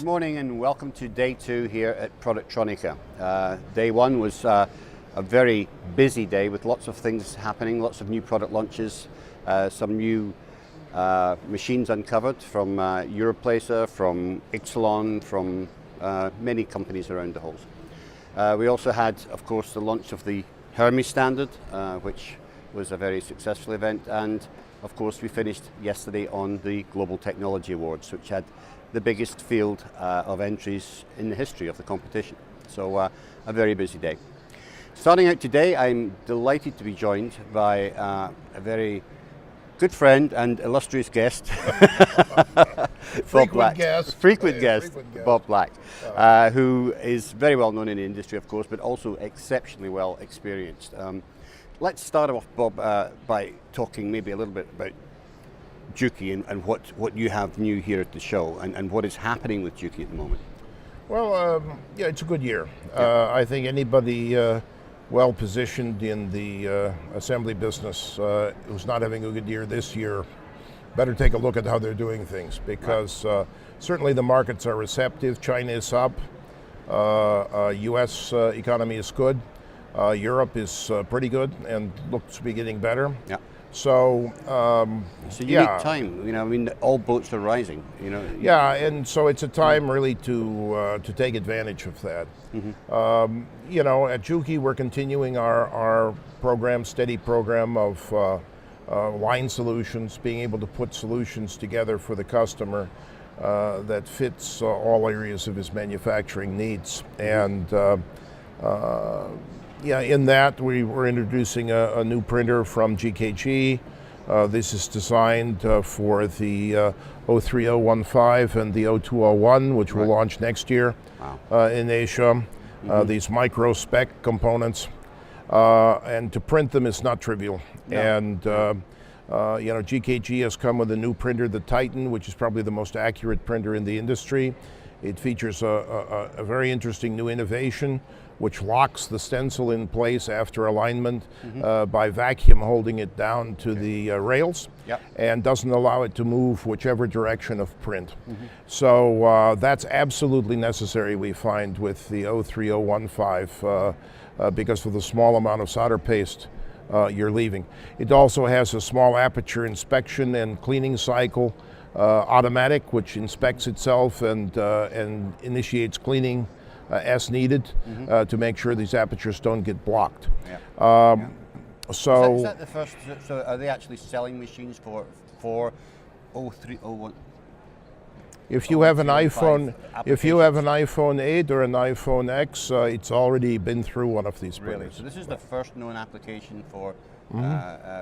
Good morning and welcome to day 2 here at productronica. Day 1 was a very busy day with lots of things happening, lots of new product launches, some new machines uncovered from Europlacer, from Ixilon, from many companies around the holes. We also had, of course, the launch of the Hermes standard, which was a very successful event, and of course we finished yesterday on the Global Technology Awards, which had the biggest field of entries in the history of the competition. So a very busy day. Starting out today, I'm delighted to be joined by a very good friend and illustrious guest, Bob Black. Frequent guest, Bob Black, who is very well known in the industry, of course, but also exceptionally well experienced. Let's start off, Bob, by talking maybe a little bit about Juki and what you have new here at the show and what is happening with Juki at the moment. Well, yeah, it's a good year. I think anybody well positioned in the assembly business who's not having a good year this year better take a look at how they're doing things, because certainly the markets are receptive. China is up, US economy is good, Europe is pretty good and looks to be getting better. Yeah. So it's a unique time, you know. I mean, all boats are rising, you know. Yeah, and so it's a time really to take advantage of that. Mm-hmm. You know, at Juki we're continuing our program, steady program of line solutions, being able to put solutions together for the customer that fits all areas of his manufacturing needs. And yeah, in that we're introducing a new printer from GKG. This is designed for the 03015 and the 0201, which will launch next year in Asia. Mm-hmm. These micro spec components, and to print them is not trivial. No. And you know, GKG has come with a new printer, the Titan, which is probably the most accurate printer in the industry. It features a very interesting new innovation, which locks the stencil in place after alignment by vacuum holding it down to the rails, and doesn't allow it to move whichever direction of print. Mm-hmm. So that's absolutely necessary, we find, with the 03015 because of the small amount of solder paste you're leaving. It also has a small aperture inspection and cleaning cycle, automatic, which inspects itself and initiates cleaning as needed, to make sure these apertures don't get blocked. Yeah. So is that the first? So are they actually selling machines for 0301? If you have an iPhone, if you have an iPhone 8 or an iPhone X, it's already been through one of these printers. Really? So this is the first known application for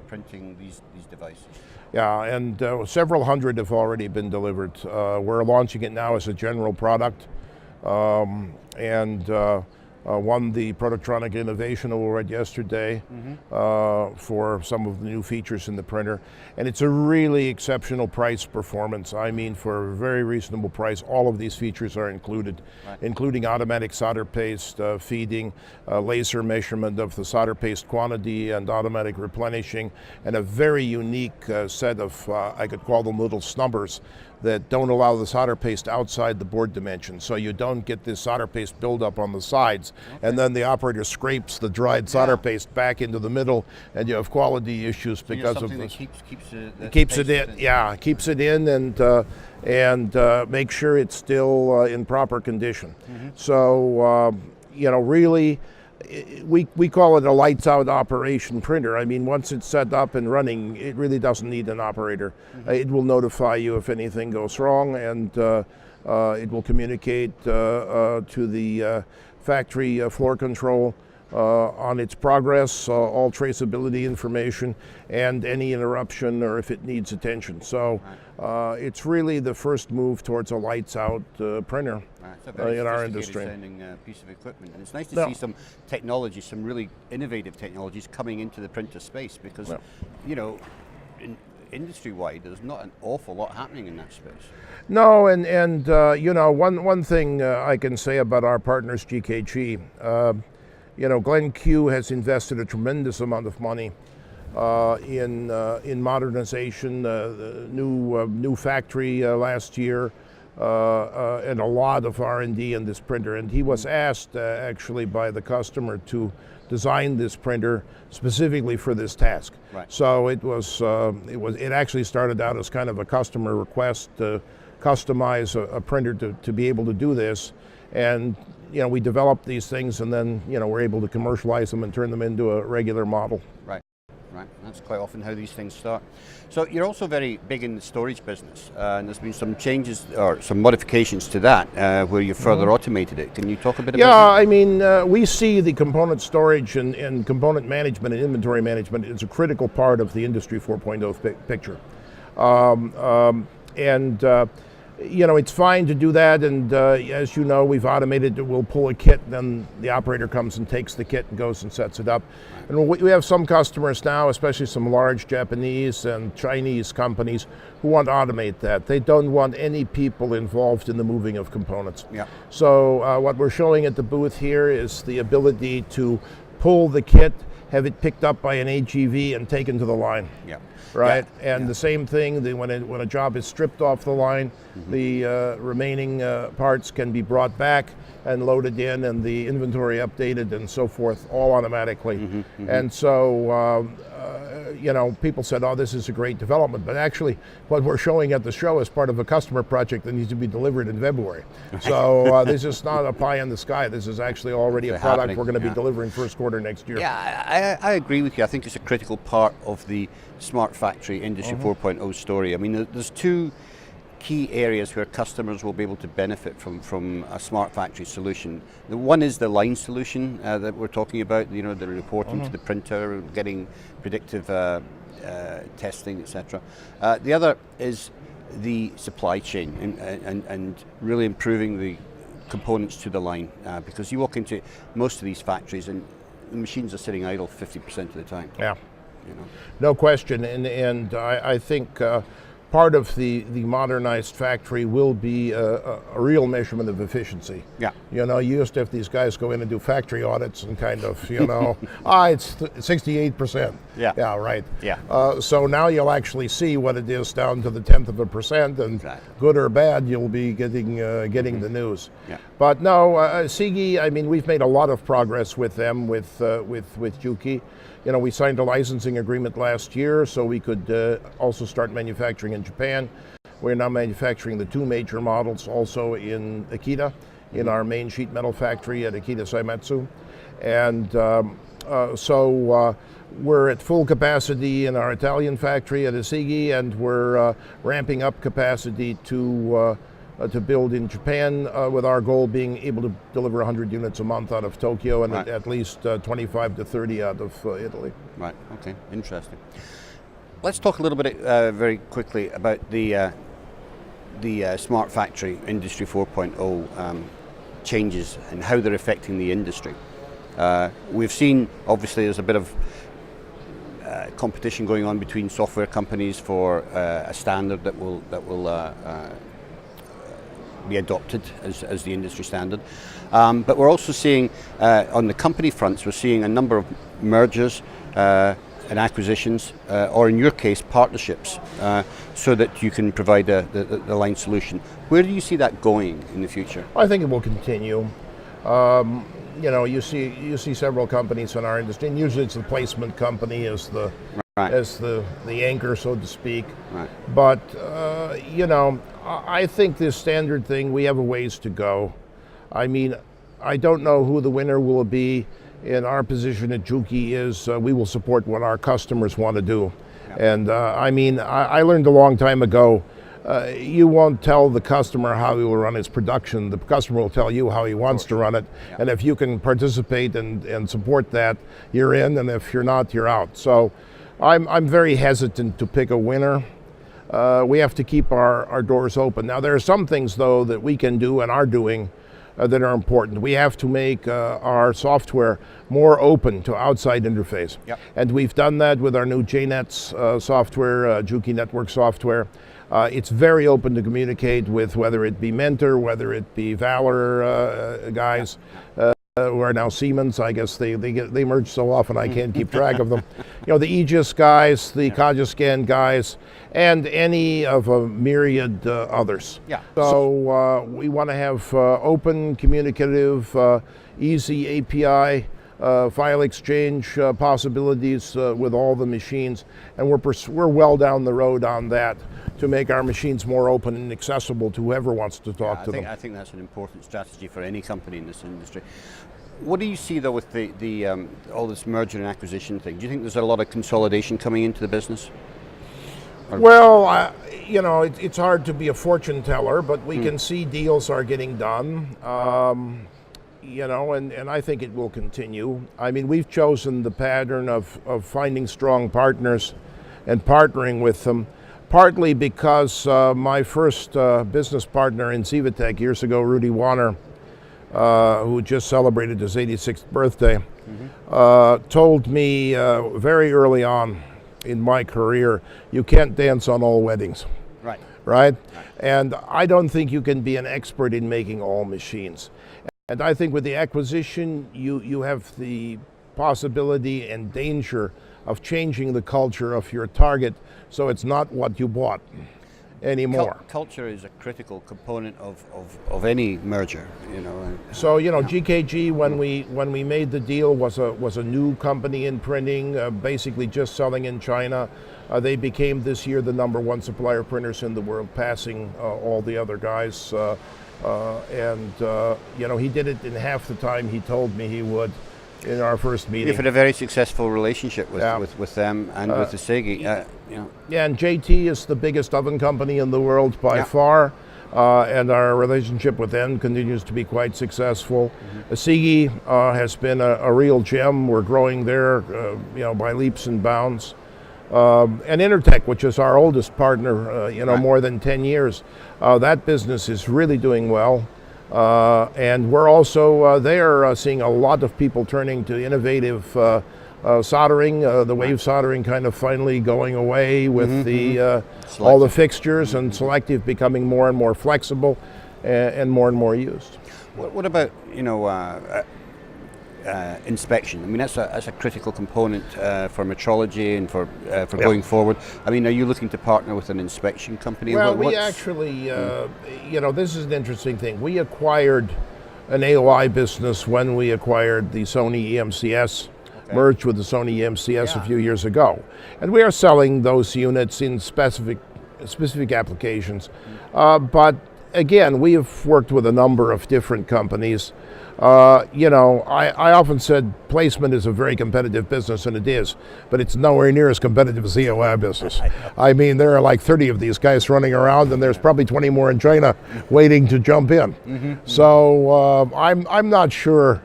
printing these devices. Yeah, and several hundred have already been delivered. We're launching it now as a general product, and won the Productronica Innovation Award yesterday for some of the new features in the printer. And it's a really exceptional price performance. I mean, for a very reasonable price, all of these features are included, including automatic solder paste feeding, laser measurement of the solder paste quantity and automatic replenishing, and a very unique set of, I could call them little snubbers, that don't allow the solder paste outside the board dimension, so you don't get this solder paste buildup on the sides, and then the operator scrapes the dried solder paste back into the middle, and you have quality issues because of this. Keeps it in, yeah, keeps it in, and make sure it's still in proper condition. So you know, really, we call it a lights out operation printer. I mean, once it's set up and running, it really doesn't need an operator. It will notify you if anything goes wrong, and it will communicate to the factory floor control on its progress, all traceability information, and any interruption or if it needs attention. So it's really the first move towards a lights out printer in our industry. Piece of equipment, and it's nice to see some technology, some really innovative technologies coming into the printer space, because you know, industry-wide, there's not an awful lot happening in that space. No, and you know, one thing I can say about our partners GKG, you know, Glenn Q has invested a tremendous amount of money in modernization, the new factory last year, and a lot of R&D in this printer. And he was asked actually by the customer to design this printer specifically for this task. Right. So it actually started out as kind of a customer request to customize a printer to be able to do this. And we developed these things, and then we're able to commercialize them and turn them into a regular model. Right. Right, that's quite often how these things start. So you're also very big in the storage business, and there's been some changes or some modifications to that where you further automated it. Can you talk a bit about that? Yeah, I mean, we see the component storage and component management and inventory management is a critical part of the Industry 4.0 picture. It's fine to do that, and as you know, we've automated it. We'll pull a kit, then the operator comes and takes the kit and goes and sets it up. And we have some customers now, especially some large Japanese and Chinese companies, who want to automate that. They don't want any people involved in the moving of components. Yeah. So what we're showing at the booth here is the ability to pull the kit, have it picked up by an AGV and taken to the line. Yeah. Right, yeah. and the same thing, when a job is stripped off the line, the remaining parts can be brought back and loaded in, and the inventory updated and so forth, all automatically. And so, people said, oh, this is a great development, but actually what we're showing at the show is part of a customer project that needs to be delivered in February. So this is not a pie in the sky. This is actually already a product we're going to be delivering first quarter next year. Yeah, I agree with you. I think it's a critical part of the Smart Factory Industry 4.0 story. I mean, there's two key areas where customers will be able to benefit from a Smart Factory solution. The one is the line solution that we're talking about, the reporting to the printer, getting predictive testing, etc. The other is the supply chain and really improving the components to the line, because you walk into most of these factories and the machines are sitting idle 50% of the time. Yeah. No question, and I think part of the modernized factory will be a real measurement of efficiency. Yeah. You used to have these guys go in and do factory audits and kind of, it's 68%. Yeah. Yeah, right. Yeah. So now you'll actually see what it is down to the 1/10%, and good or bad, you'll be getting the news. Yeah. But no, Sigi, I mean, we've made a lot of progress with them, with Juki. We signed a licensing agreement last year so we could also start manufacturing in Japan. We're now manufacturing the two major models also in Akita, in our main sheet metal factory at Akita Saimatsu. And so we're at full capacity in our Italian factory at Asigi, and we're ramping up capacity to build in Japan, with our goal being able to deliver 100 units a month out of Tokyo and at least 25 to 30 out of Italy. Right, okay, interesting. Let's talk a little bit very quickly about the Smart Factory Industry 4.0 changes and how they're affecting the industry. We've seen, obviously, there's a bit of competition going on between software companies for a standard that will be adopted as the industry standard. But we're also seeing, on the company fronts, we're seeing a number of mergers and acquisitions, or in your case, partnerships, so that you can provide the line solution. Where do you see that going in the future? I think it will continue. You see several companies in our industry, and usually it's the placement company as the anchor, so to speak. Right. But I think this standard thing, we have a ways to go. I mean, I don't know who the winner will be. In our position at Juki is we will support what our customers want to do. Yeah. And I learned a long time ago, you won't tell the customer how he will run his production. The customer will tell you how he wants to run it. Yeah. And if you can participate and support that, you're in, and if you're not, you're out. So I'm very hesitant to pick a winner. We have to keep our doors open. Now, there are some things, though, that we can do and are doing that are important. We have to make our software more open to outside interface. Yep. And we've done that with our new JNets software, Juki Network software. It's very open to communicate with, whether it be Mentor, whether it be Valor guys. who are now Siemens. I guess they merge so often I can't keep track of them. You know, the Aegis guys, the Kajascan guys, and any of a myriad others. Yeah. So we want to have open, communicative, easy API, file exchange possibilities with all the machines, and we're well down the road on that to make our machines more open and accessible to whoever wants to talk to them. I think that's an important strategy for any company in this industry. What do you see though with the all this merger and acquisition thing? Do you think there's a lot of consolidation coming into the business? Well, you know, it's hard to be a fortune teller, but we can see deals are getting done. You know, and I think it will continue. I mean, we've chosen the pattern of finding strong partners and partnering with them, partly because my first business partner in Civatec years ago, Rudy Warner, who just celebrated his 86th birthday, told me very early on in my career, you can't dance on all weddings. Right? And I don't think you can be an expert in making all machines. And I think with the acquisition, you have the possibility and danger of changing the culture of your target, so it's not what you bought anymore. Culture is a critical component of any merger, you know. So, you know, GKG, when we made the deal, was a new company in printing, basically just selling in China. They became this year the #1 supplier of printers in the world, passing all the other guys. You know, he did it in half the time he told me he would in our first meeting. You've had a very successful relationship with them and with the SIGI. You know. Yeah, and JT is the biggest oven company in the world by far, and our relationship with them continues to be quite successful. SIGI has been a real gem. We're growing there, you know, by leaps and bounds. And Intertech, which is our oldest partner, you know, more than 10 years, that business is really doing well. And we're also there seeing a lot of people turning to innovative soldering, the wave soldering kind of finally going away with all the fixtures, and selective becoming more and more flexible and more used. What about, you know, inspection? I mean, that's a critical component for metrology and for going forward. I mean, are you looking to partner with an inspection company? Well, we actually, you know, this is an interesting thing. We acquired an AOI business when we acquired the Sony EMCS, merged with the Sony EMCS a few years ago. And we are selling those units in specific applications. But again, we have worked with a number of different companies. You know, I often said placement is a very competitive business, and it is, but it's nowhere near as competitive as the AOI business. I mean, there are like 30 of these guys running around, and there's probably 20 more in China waiting to jump in. So I'm not sure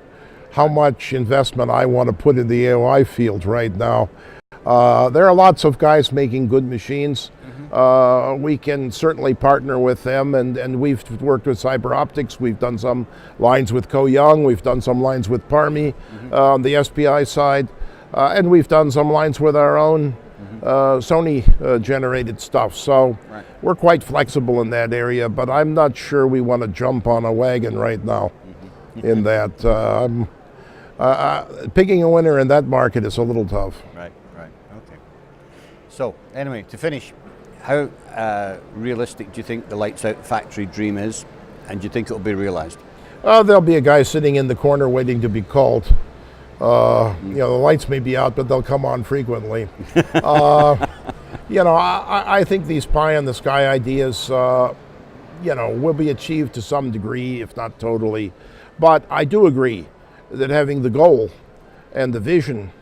how much investment I want to put in the AOI field right now. There are lots of guys making good machines. We can certainly partner with them, and we've worked with Cyber Optics. We've done some lines with Ko-Young. We've done some lines with Parmi on the SPI side, and we've done some lines with our own Sony generated stuff. So we're quite flexible in that area, but I'm not sure we want to jump on a wagon right now in that. Picking a winner in that market is a little tough. Right, okay. So anyway, to finish, how realistic do you think the lights out factory dream is, and do you think it will be realized? There'll be a guy sitting in the corner waiting to be called. You know, the lights may be out, but they'll come on frequently. You know, I think these pie in the sky ideas, you know, will be achieved to some degree, if not totally. But I do agree that having the goal and the vision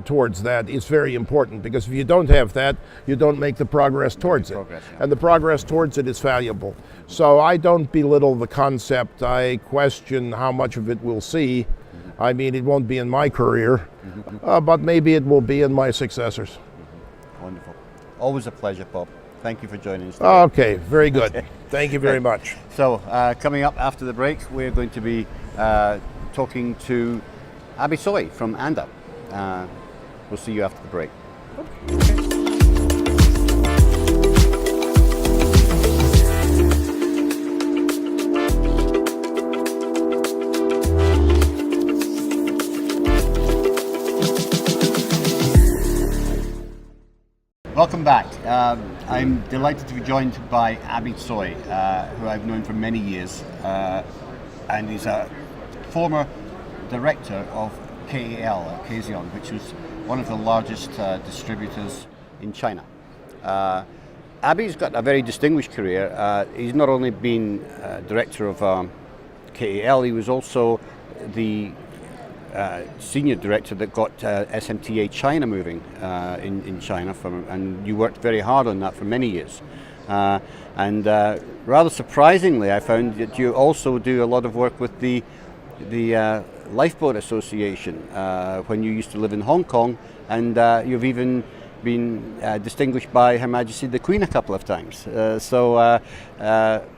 towards that is very important, because if you don't have that, you don't make the progress towards it. And the progress towards it is valuable. So I don't belittle the concept. I question how much of it we'll see. I mean, it won't be in my career, but maybe it will be in my successors. Wonderful. Always a pleasure, Bob. Thank you for joining us today. Okay, very good. Thank you very much. So coming up after the break, we're going to be talking to Abby Soy from Anda. We'll see you after the break. back. I'm delighted to be joined by Abby Tsoi, who I've known for many years, and he's a former director of KAL, Kaseon, which was one of the largest distributors in China. Abby's got a very distinguished career. He's not only been director of KAL, he was also the senior director that got SMT China moving in China, and you worked very hard on that for many years. And rather surprisingly, I found that you also do a lot of work with the Lifeboat Association when you used to live in Hong Kong, and you've even been distinguished by Her Majesty the Queen a couple of times. So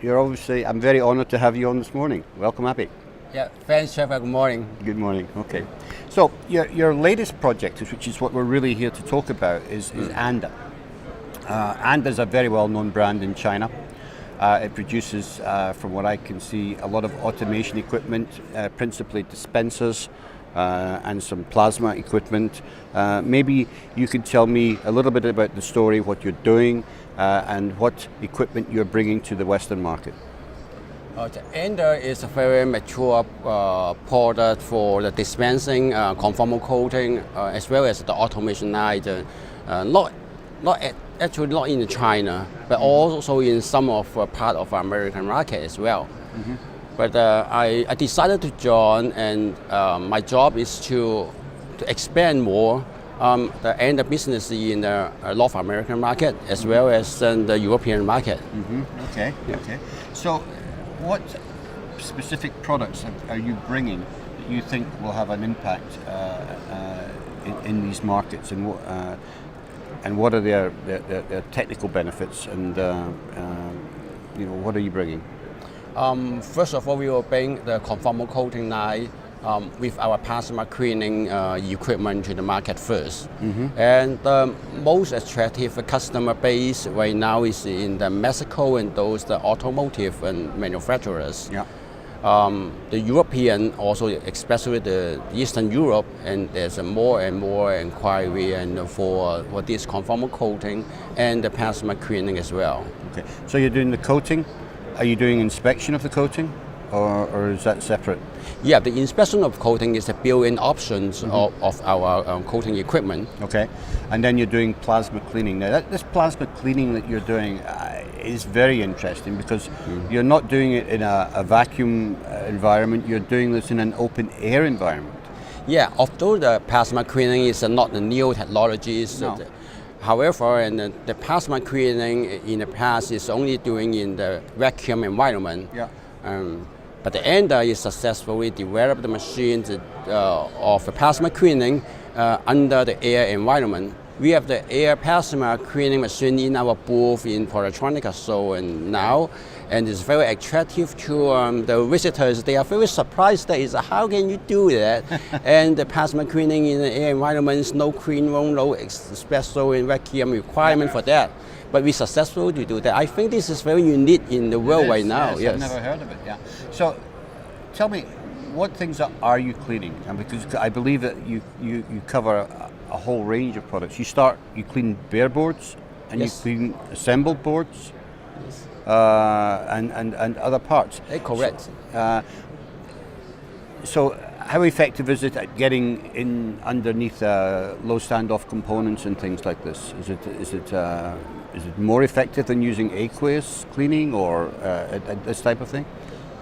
you're obviously, I'm very honoured to have you on this morning. Welcome, Abby. Yeah, thanks, Trevor. Good morning. Good morning. Okay. So your latest project, which is what we're really here to talk about, is Anda. Anda is a very well-known brand in China. It produces, from what I can see, a lot of automation equipment, principally dispensers and some plasma equipment. Maybe you could tell me a little bit about the story, what you're doing, and what equipment you're bringing to the Western market. The Anda is a very mature product for the dispensing, conformal coating, as well as the automation line. Actually not in China, but also in some of part of American market as well. Mm-hmm. But I decided to join, and my job is to expand more the Anda business in the North American market as well as in the European market. Mm-hmm. Okay. Yeah. Okay. So, what specific products are you bringing that you think will have an impact in these markets, and what are their technical benefits, and what are you bringing? First of all, we will bring the conformal coating line with our plasma cleaning equipment to the market first. Mm-hmm. And the most attractive customer base right now is in the Mexico and the automotive and manufacturers. Yeah. The European also, especially the Eastern Europe, and there's more and more inquiry and for this conformal coating and the plasma cleaning as well. Okay, so you're doing the coating. Are you doing inspection of the coating, or is that separate? Yeah, the inspection of coating is the built-in options of our coating equipment. Okay, and then you're doing plasma cleaning. Now, this plasma cleaning that you're doing is very interesting because you're not doing it in a vacuum environment. You're doing this in an open air environment. Yeah, although the plasma cleaning is not the new technology, however, and the plasma cleaning in the past is only doing in the vacuum environment. Yeah. But the Anda is successfully developed the machines of the plasma cleaning under the air environment. We have the air plasma cleaning machine in our booth in productronica show and it's very attractive to the visitors. They are very surprised that is how can you do that? And the plasma cleaning in the air environment, no clean room, no special vacuum requirement for that. But we successfully do that. I think this is very unique in the world right now. Yes, I've never heard of it. Yeah. So, tell me, what things are you cleaning? And because I believe that you cover a whole range of products. You clean bare boards, and you clean assembled boards, and other parts. Correct. So how effective is it at getting in underneath low standoff components and things like this? Is it more effective than using aqueous cleaning or this type of thing?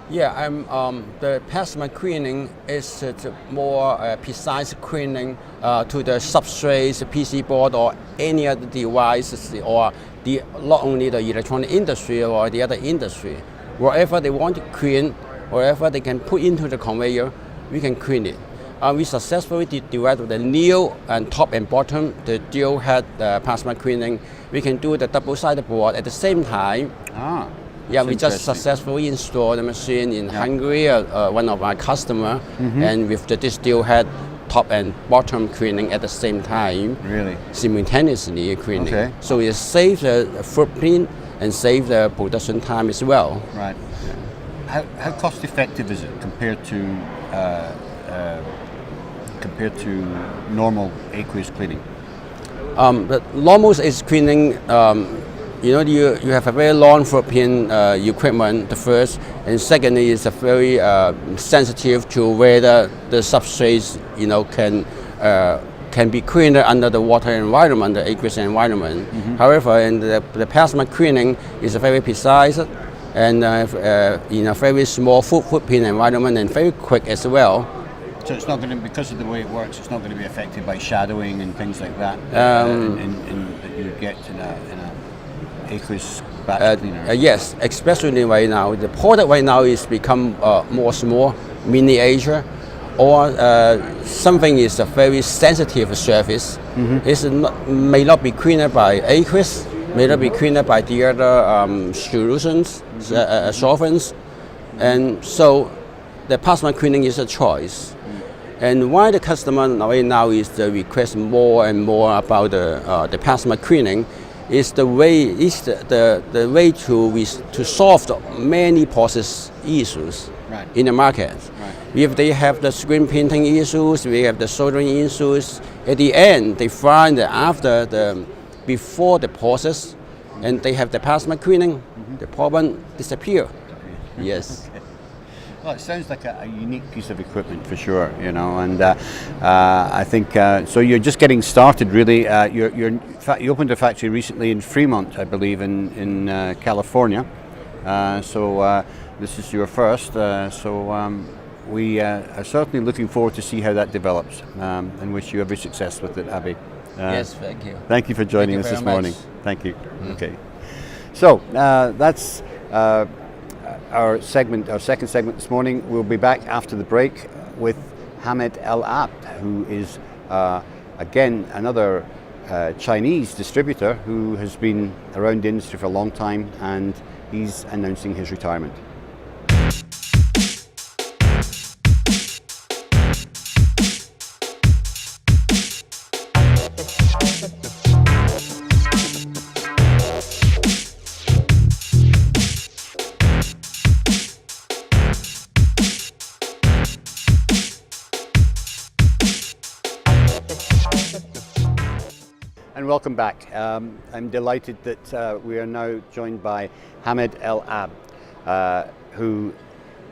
Yeah, the plasma cleaning is more precise cleaning to the substrates, PC board, or any other devices, or not only the electronic industry or the other industry. Wherever they want to clean, wherever they can put into the conveyor, we can clean it. We successfully developed the new and top and bottom, the dual head plasma cleaning. We can do the double-sided board at the same time. Yeah, we just successfully installed the machine in Hungary, one of our customers, and with this dual head top and bottom cleaning at the same time. Really? Simultaneously cleaning. Okay. So it saves the footprint and saves the production time as well. Right. How cost effective is it compared to normal aqueous cleaning? The lawnmower is cleaning. You know, you have a very long footprint equipment. The first, and secondly, is a very sensitive to whether the substrates, you know, can be cleaned under the water environment, the aqueous environment. However, in the plasma cleaning is very precise and in a very small footprint environment and very quick as well. So it's not going to, because of the way it works, it's not going to be affected by shadowing and things like that that you get in a aqueous batch cleaner. Yes, especially right now. The product right now is become more small, miniature, or something is a very sensitive surface. May not be cleaned by aqueous, may not be cleaned by the other solutions, solvents, and so the plasma cleaning is a choice. And why the customer right now is the request more and more about the plasma cleaning is the way to solve the many process issues in the market. If they have the screen printing issues, we have the soldering issues. At the end, they find that before the process, and they have the plasma cleaning, the problem disappear. Yes. Well, it sounds like a unique piece of equipment for sure, you know, and I think so. You're just getting started, really. You opened a factory recently in Fremont, I believe, in California. So this is your first. We are certainly looking forward to see how that develops, and wish you every success with it, Abby. Yes, thank you. Thank you for joining us this morning. Much. Thank you. Okay. So that's. Our second segment this morning. We'll be back after the break with Hamed El Abd, who is again another Chinese distributor who has been around the industry for a long time, and he's announcing his retirement. Welcome back. I'm delighted that we are now joined by Hamed El Abd, who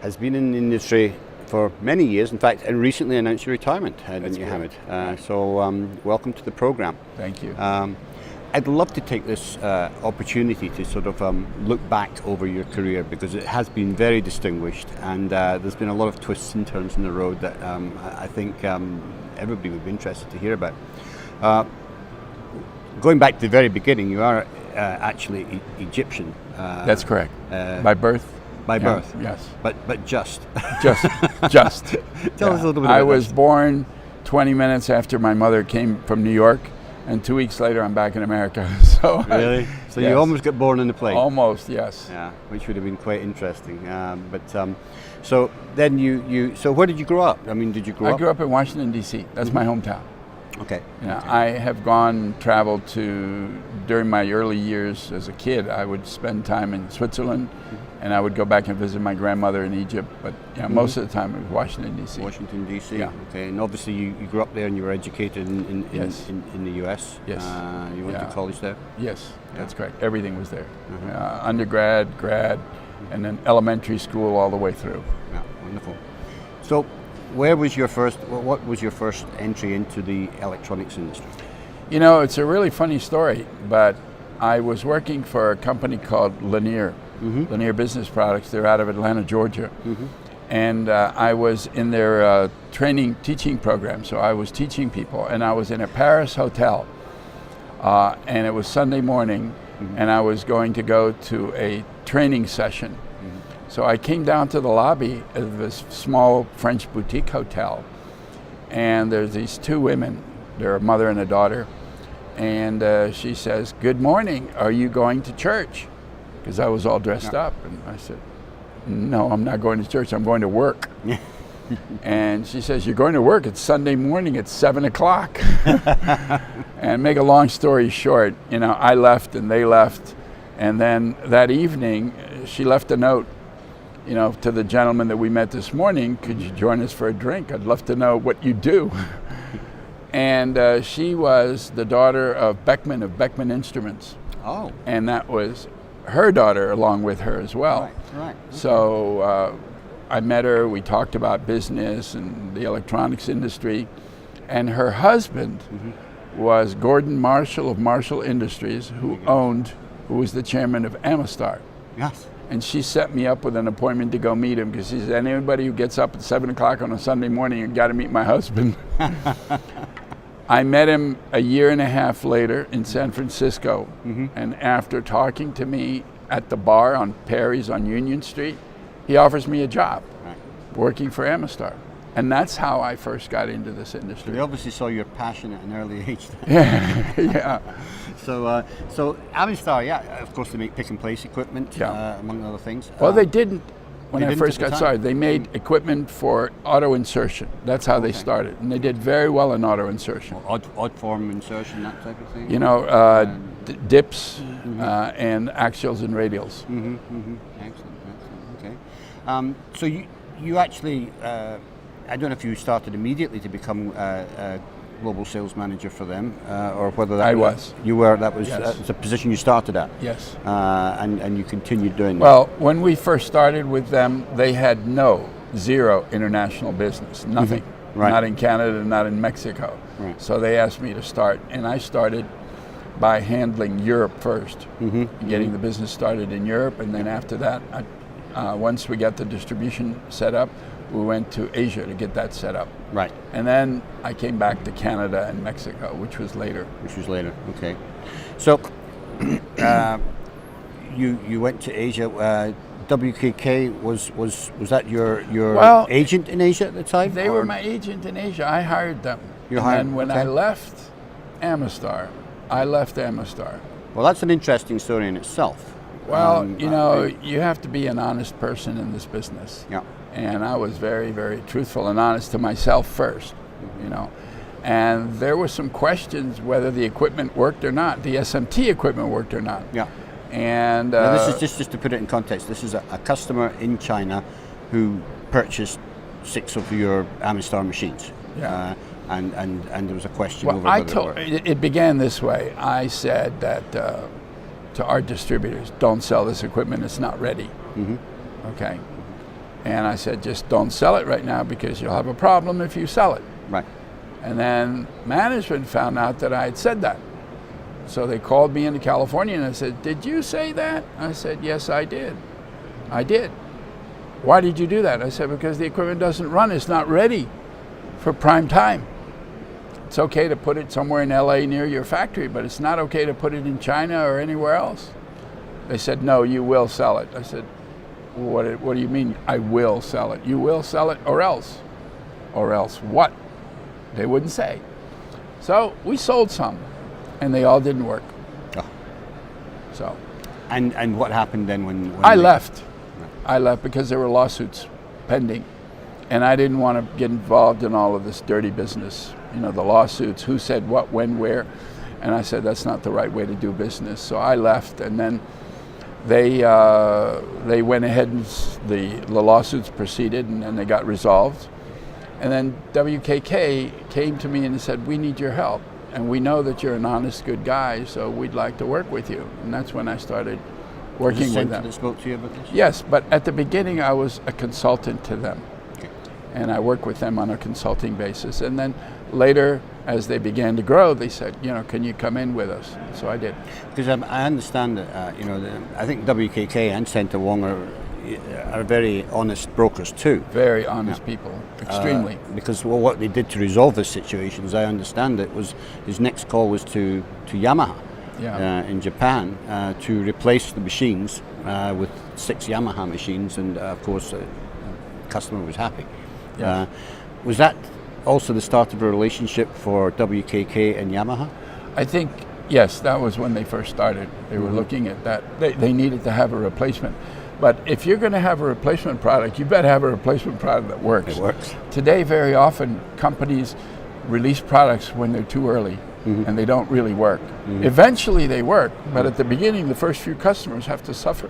has been in the industry for many years, in fact, and recently announced your retirement, didn't you, Hamed? So welcome to the program. Thank you. I'd love to take this opportunity to sort of look back over your career, because it has been very distinguished, and there's been a lot of twists and turns in the road that I think everybody would be interested to hear about. Going back to the very beginning, you are actually Egyptian. That's correct. By birth? By birth? Yes. But just? Just. Tell us a little bit about I was born 20 minutes after my mother came from New York, and 2 weeks later I'm back in America. So really? So yes. You almost got born in the plane? Almost, yes. Yeah, which would have been quite interesting. So then so where did you grow up? I mean, did you grow up? I grew up in Washington, D.C. That's my hometown. Okay. Yeah, okay. I have traveled during my early years as a kid, I would spend time in Switzerland, and I would go back and visit my grandmother in Egypt, but most of the time it was Washington, D.C. Washington, D.C. Yeah. Okay, and obviously you grew up there and you were educated in the U.S. Yes. You went to college there? Yes, that's correct. Everything was there. Undergrad, grad, and then elementary school all the way through. Yeah, wonderful. So, what was your first entry into the electronics industry? You know, it's a really funny story, but I was working for a company called Lanier, Lanier Business Products. They're out of Atlanta, Georgia. And I was in their teaching program, so I was teaching people, and I was in a Paris hotel, and it was Sunday morning, and I was going to go to a training session. So I came down to the lobby of this small French boutique hotel, and there's these two women, they're a mother and a daughter, and she says, "Good morning, are you going to church?" Because I was all dressed up, and I said, "No, I'm not going to church, I'm going to work." And she says, "You're going to work? It's Sunday morning, it's 7 o'clock. And make a long story short, you know, I left and they left, and then that evening she left a note, you know, to the gentleman that we met this morning, "Could you join us for a drink? I'd love to know what you do." And she was the daughter of Beckman Instruments. Oh. And that was her daughter along with her as well. Right. So I met her, we talked about business and the electronics industry, and her husband was Gordon Marshall of Marshall Industries, who was the chairman of Amistar. Yes. And she set me up with an appointment to go meet him, because she said, anybody who gets up at 7 o'clock on a Sunday morning, you got to meet my husband. I met him a year and a half later in San Francisco, and after talking to me at the bar on Perry's on Union Street, he offers me a job working for Amistar. And that's how I first got into this industry. They obviously saw your passion at an early age. Yeah. So Amistar, of course they make pick and place equipment, among other things. Well, they didn't. When They I didn't first at the got time. started, they made equipment for auto insertion. That's how they started, and they did very well in auto insertion. Odd form insertion, that type of thing. You know, dips and axials and radials. Excellent. Okay. So you actually, I don't know if you started immediately to become a global sales manager for them, or whether that I was. You were. That was Yes. the position you started at. Yes. And you continued doing that. Well, when we first started with them, they had zero international business, nothing. Right. Not in Canada, not in Mexico. Right. So they asked me to start, and I started by handling Europe first, getting the business started in Europe, and then after that, once we got the distribution set up, we went to Asia to get that set up. Right. And then I came back to Canada and Mexico, which was later. Okay. So you went to Asia. WKK was that your agent in Asia at the time? They were my agent in Asia. I hired them. You hired them, And when okay. I left Amistar, Well, that's an interesting story in itself. Well, you have to be an honest person in this business. Yeah. And I was very, very truthful and honest to myself first, And there were some questions whether the equipment worked or not, the SMT equipment worked or not. Yeah. And now this is just to put it in context. This is a customer in China who purchased 6 of your Amistar machines. Yeah. And there was a question well, over whether it worked. it began this way. I said that to our distributors, don't sell this equipment, it's not ready. Okay. And I said, just don't sell it right now, because you'll have a problem if you sell it. Right. And then management found out that I had said that. So they called me into California and I said, did you say that? I said, yes, I did. I did. Why did you do that? I said, because the equipment doesn't run. It's not ready for prime time. It's okay to put it somewhere in LA near your factory, but it's not okay to put it in China or anywhere else. They said, no, you will sell it. I said, what do you mean I will sell it? You will sell it, or else? Or else what? They wouldn't say. So we sold some, and they all didn't work. Oh. So. And what happened then when I left. I left because there were lawsuits pending, and I didn't want to get involved in all of this dirty business. The lawsuits, who said what, when, where, and I said that's not the right way to do business. So I left, and then they went ahead and the lawsuits proceeded, and then they got resolved. And then WKK came to me and said, we need your help, and we know that you're an honest, good guy, so we'd like to work with you. And that's when I started working with them. That spoke to you about this? Yes, but at the beginning I was a consultant to them. Okay. And I worked with them on a consulting basis. And then later, as they began to grow, they said, can you come in with us? So I did. Because I understand that, I think WKK and Centre Wong are very honest brokers too. Very honest people, extremely. Because what they did to resolve this situation, as I understand it, was his next call was to Yamaha in Japan to replace the machines with 6 Yamaha machines, and of course the customer was happy. Yes. Was that also the start of a relationship for WKK and Yamaha? I think, yes, that was when they first started. They were looking at that. They needed to have a replacement. But if you're going to have a replacement product, you better have a replacement product that works. It works. Today, very often, companies release products when they're too early, and they don't really work. Eventually, they work, but at the beginning, the first few customers have to suffer.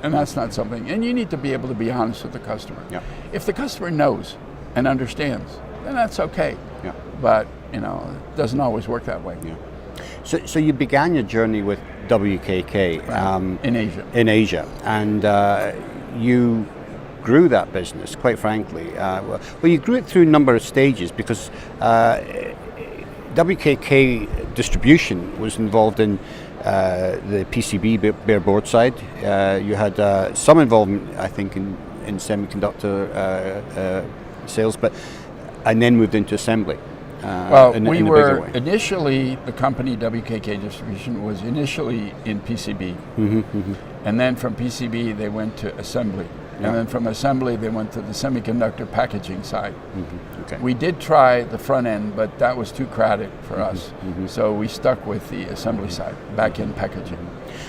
And that's not something. And you need to be able to be honest with the customer. Yeah. If the customer knows and understands, then that's okay. Yeah. but it doesn't always work that way. Yeah. So you began your journey with WKK In Asia. in Asia, and you grew that business, quite frankly. Well, you grew it through a number of stages, because WKK distribution was involved in the PCB bare board side. You had some involvement, I think, in semiconductor sales, and then moved into assembly. We were initially, the company WKK Distribution was initially in PCB, and then from PCB they went to assembly, and then from assembly they went to the semiconductor packaging side. Okay. We did try the front end, but that was too crowded for us, so we stuck with the assembly side, back-end packaging.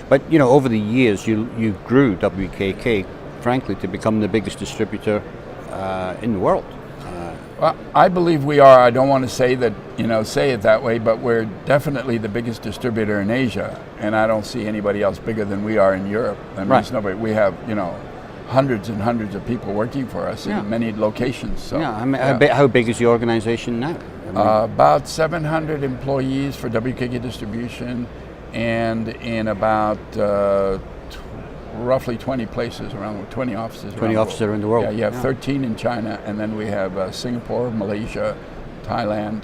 But over the years, you grew WKK, frankly, to become the biggest distributor in the world. Well, I believe we are. I don't want to say that, say it that way, but we're definitely the biggest distributor in Asia, and I don't see anybody else bigger than we are in Europe. I mean, there's nobody. We have, hundreds and hundreds of people working for us in many locations. So, how big is the organization now? About 700 employees for WKK Distribution, and in about roughly 20 places around, 20 offices. 20 offices around the world. Yeah, you have 13 in China, and then we have Singapore, Malaysia, Thailand,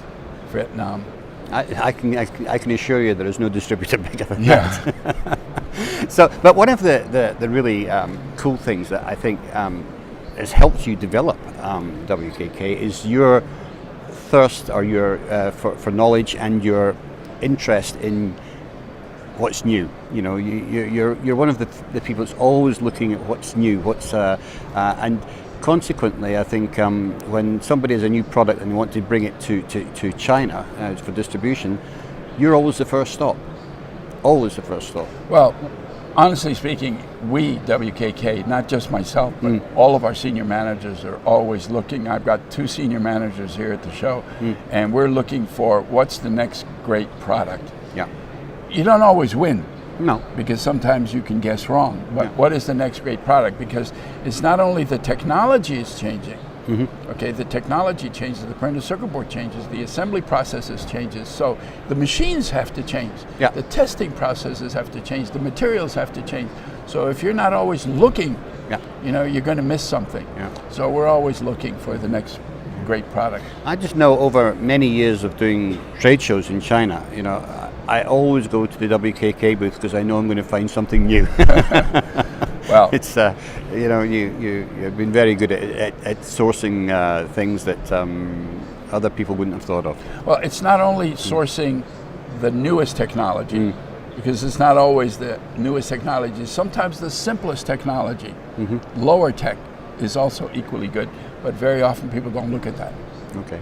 Vietnam. I can assure you there is no distributor bigger than that. So, but one of the really cool things that I think has helped you develop WKK is your thirst, or your for knowledge, and your interest in what's new. You're one of the people that's always looking at what's new, and consequently, I think when somebody has a new product and they want to bring it to China for distribution, you're always the first stop. Always the first stop. Well, honestly speaking, we, WKK, not just myself, but all of our senior managers are always looking. I've got 2 senior managers here at the show, and we're looking for what's the next great product. Yeah. You don't always win. No. Because sometimes you can guess wrong. But what is the next great product? Because it's not only the technology is changing. Okay, the technology changes, the printed circuit board changes, the assembly processes changes, so the machines have to change. Yeah. The testing processes have to change, the materials have to change. So if you're not always looking, you're going to miss something. Yeah. So we're always looking for the next great product. I just know over many years of doing trade shows in China, I always go to the WKK booth because I know I'm going to find something new. Well, it's you've been very good at sourcing things that other people wouldn't have thought of. Well, it's not only sourcing the newest technology, because it's not always the newest technology. Sometimes the simplest technology, lower tech, is also equally good, but very often people don't look at that. Okay.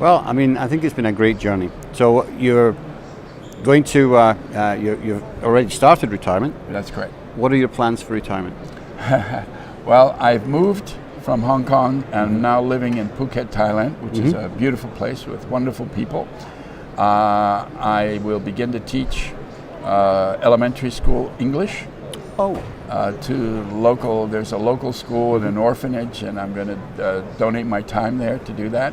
Well, I mean, I think it's been a great journey. So you're going to, you've already started retirement. That's correct. What are your plans for retirement? Well, I've moved from Hong Kong and now living in Phuket, Thailand, which is a beautiful place with wonderful people. I will begin to teach elementary school English. There's a local school and an orphanage, and I'm going to donate my time there to do that.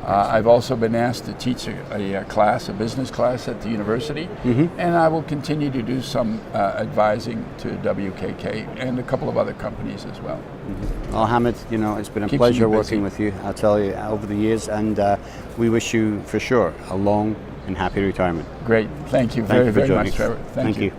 I've also been asked to teach a business class at the university, and I will continue to do some advising to WKK and a couple of other companies as well. Well, Hamid, it's been a pleasure working with you, I'll tell you, over the years, and we wish you, for sure, a long and happy retirement. Great. Thank you very, very much, Trevor. Thank you.